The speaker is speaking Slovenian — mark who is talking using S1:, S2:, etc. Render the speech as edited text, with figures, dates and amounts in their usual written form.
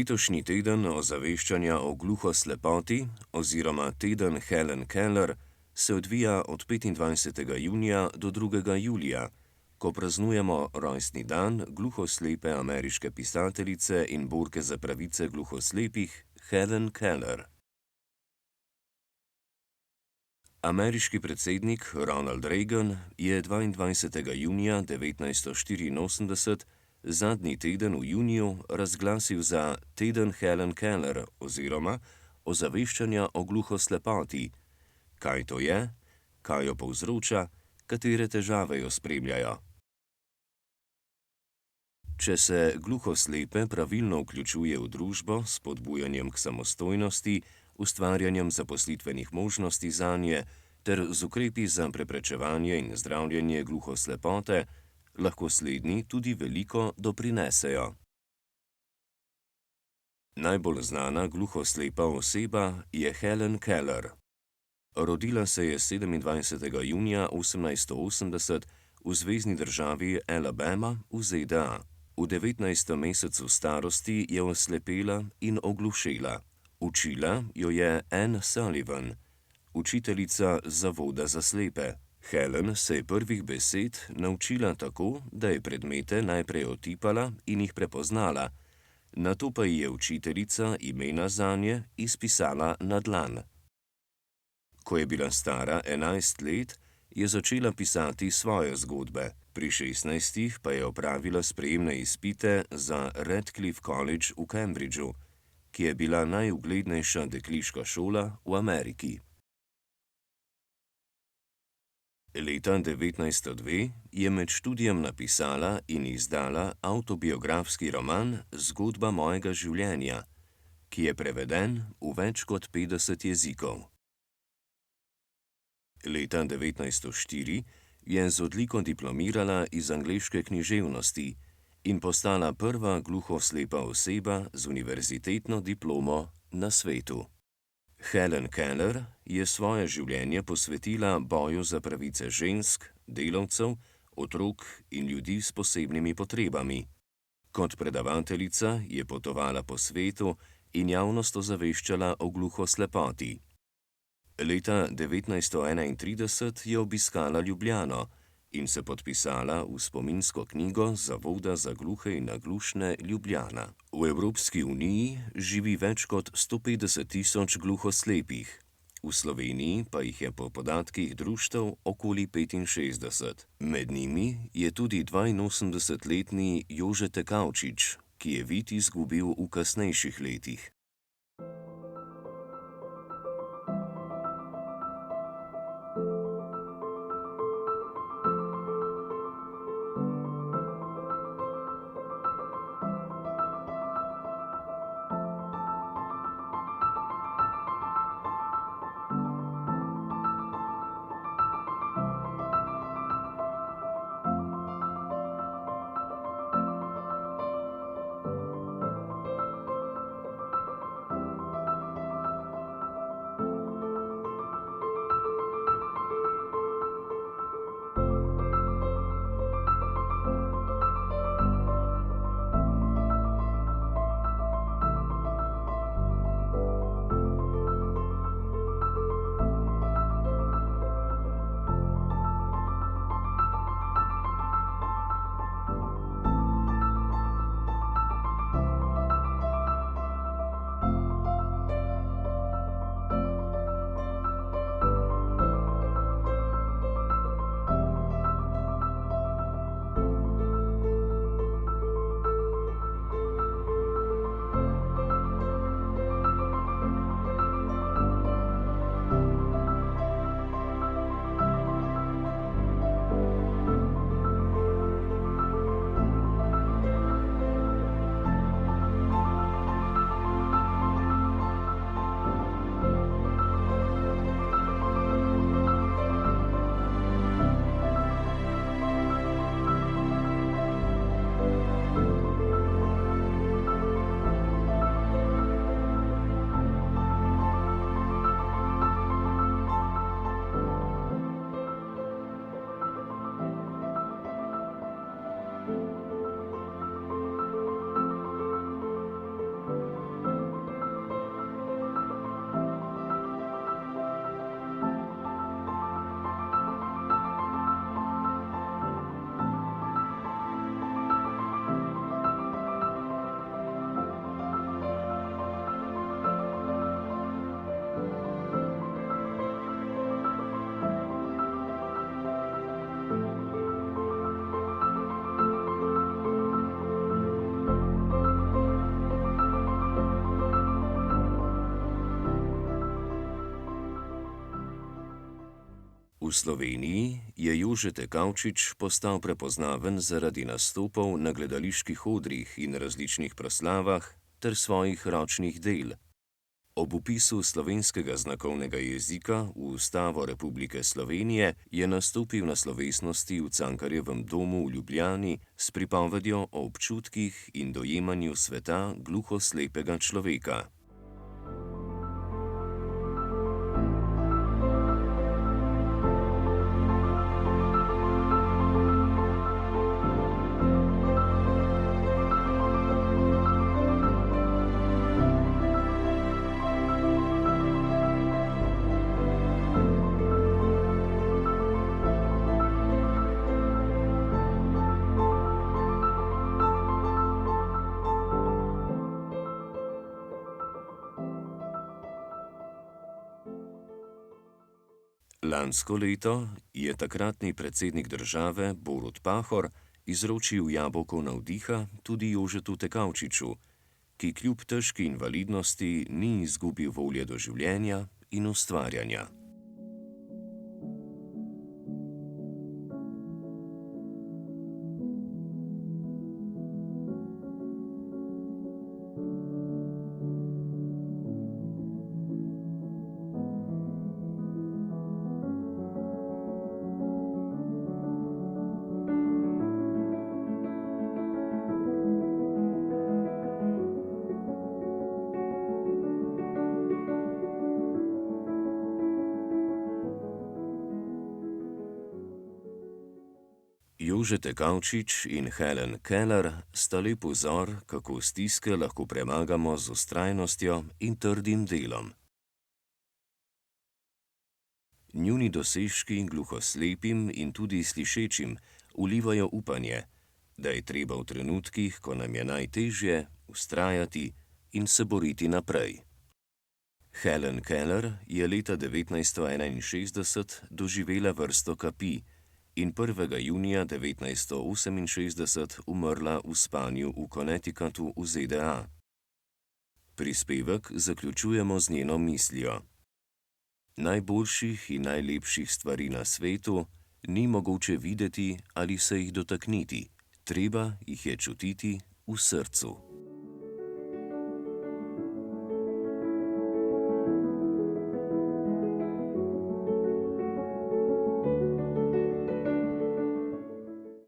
S1: Letošnji teden ozaveščanja o gluhoslepoti oziroma teden Helen Keller se odvija od 25. junija do 2. julija, ko praznujemo rojstni dan gluhoslepe ameriške pisateljice in borke za pravice gluhoslepih Helen Keller. Ameriški predsednik Ronald Reagan je 22. junija 1984, zadnji teden v juniju, razglasil za teden Helen Keller oziroma ozaveščanja o gluhoslepoti. Kaj to je, kaj jo povzroča, katere težave jo spremljajo? Če se gluhoslepe pravilno vključuje v družbo s spodbujanjem k samostojnosti, ustvarjanjem zaposlitvenih možnosti zanje ter z ukrepi za preprečevanje in zdravljenje gluhoslepote, lahko slednji tudi veliko doprinesejo. Najbolj znana gluhoslepa oseba je Helen Keller. Rodila se je 27. junija 1880 v zvezni državi Alabama v ZDA. V 19. mesecu starosti je oslepela in oglušela. Učila jo je Anne Sullivan, učiteljica zavoda za slepe. Helen se je prvih besed naučila tako, da je predmete najprej otipala in jih prepoznala, nato pa ji je učiteljica imena zanje izpisala na dlan. Ko je bila stara 11 let, je začela pisati svoje zgodbe. Pri 16 pa je opravila sprejemne izpite za Radcliffe College v Cambridgeu, ki je bila najuglednejša dekliška šola v Ameriki. Leta 1902 je med študijem napisala in izdala avtobiografski roman Zgodba mojega življenja, ki je preveden v več kot 50 jezikov. Leta 1904 je z odliko diplomirala iz angleške književnosti in postala prva gluhoslepa oseba z univerzitetno diplomo na svetu. Helen Keller je svoje življenje posvetila boju za pravice žensk, delavcev, otrok in ljudi s posebnimi potrebami. Kot predavateljica je potovala po svetu in javnost ozaveščala o gluhoslepoti. Leta 1931 je obiskala Ljubljano in se podpisala v spominsko knjigo Zavoda za gluhe in naglušne Ljubljana. V Evropski uniji živi več kot 150 tisoč gluhoslepih, v Sloveniji pa jih je po podatkih društev okoli 65. Med njimi je tudi 82-letni Jože Tekavčič, ki je vid izgubil v kasnejših letih. Sloveniji je Jože Tekavčič postal prepoznaven zaradi nastopov na gledaliških odrih in različnih proslavah ter svojih ročnih del. Ob vpisu slovenskega znakovnega jezika v Ustavo Republike Slovenije je nastopil na slovesnosti v Cankarjevem domu v Ljubljani s pripovedjo o občutkih in dojemanju sveta gluhoslepega človeka. Lansko leto je takratni predsednik države Borut Pahor izročil jabolko navdiha tudi Jožetu Tekavčiču, ki kljub težki invalidnosti ni izgubil volje do življenja in ustvarjanja. Jože Tekavčič in Helen Keller sta lep vzor, kako stiske lahko premagamo z vztrajnostjo in trdim delom. Njuni dosežki gluhoslepim in tudi slišečim vlivajo upanje, da je treba v trenutkih, ko nam je najtežje, vztrajati in se boriti naprej. Helen Keller je leta 1961 doživela vrsto kapi in 1. junija 1968 umrla v spanju v Connecticutu v ZDA. Prispevek zaključujemo z njeno mislijo: najboljših in najlepših stvari na svetu ni mogoče videti ali se jih dotakniti, treba jih je čutiti v srcu.